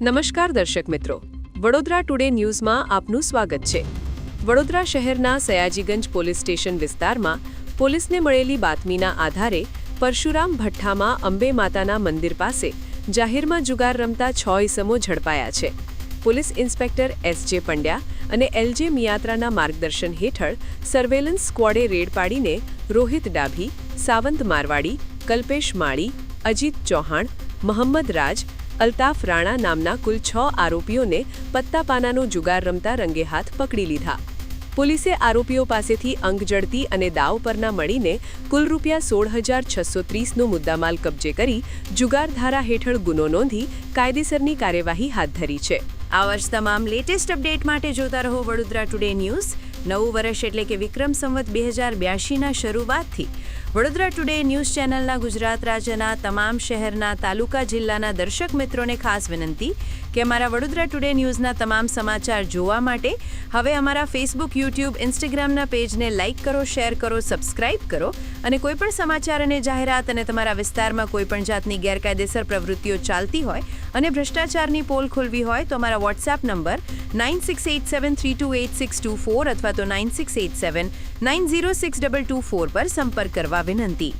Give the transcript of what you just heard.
નમસ્કાર દર્શક મિત્રો, વડોદરા ટુડે ન્યૂઝમાં આપનું સ્વાગત છે. વડોદરા શહેરના સયાજીગંજ પોલીસ સ્ટેશન વિસ્તારમાં પોલીસને મળેલી બાતમીના આધારે પરશુરામ ભઠ્ઠામાં અંબે માતાના મંદિર પાસે જાહેરમાં જુગાર રમતા 6 ઇસમો ઝડપાયા છે. Police inspector એસ.જે. પંડ્યા અને એલ.જે. મિયાત્રાના માર્ગદર્શન હેઠળ સર્વેલન્સ સ્ક્વોડે રેડ પાડીને રોહિત ડાભી, સાવંત મારવાડી, કલ્પેશ માળી, અજીત ચૌહાણ, મોહમ્મદ રાજ, અલ્તાફ રાણા નામના કુલ 6 આરોપીઓને પત્તાપાનાનો જુગાર રમતા રંગે હાથ પકડી લીધા. પોલીસે આરોપીઓ પાસેથી અંક જડતી અને દાવ પરના મળીને કુલ ₹16,630નો મુદ્દામાલ કબજે કરી જુગાર ધારા હેઠળ ગુનો નોંધી કાયદેસરની કાર્યવાહી હાથ ધરી છે. આ વર્ષ તમામ લેટેસ્ટ અપડેટ માટે જોતા રહો વડોદરા ટુડે ન્યૂઝ. નવું વર્ષ એટલે કે વિક્રમ સંવત 2082ના શરૂઆતથી વડોદરા ટુડે ન્યૂઝ ચેનલના ગુજરાત રાજ્યના તમામ શહેરના તાલુકા જિલ્લાના દર્શક મિત્રોને ખાસ વિનંતી કે અમારા વડોદરા ટુડે ન્યૂઝના તમામ સમાચાર જોવા માટે હવે અમારા ફેસબુક, યુટ્યુબ, ઇન્સ્ટાગ્રામના પેજને લાઇક કરો, શેર કરો, સબસ્ક્રાઇબ કરો અને કોઈપણ સમાચાર અને જાહેરાત અને તમારા વિસ્તારમાં કોઈપણ જાતની ગેરકાયદેસર પ્રવૃત્તિઓ ચાલતી હોય અને ભ્રષ્ટાચારની પોલ ખોલવી હોય તો અમારા વોટ્સએપ નંબર 9687328624 અથવા તો 9687906224 પર સંપર્ક કરવા વિનંતી.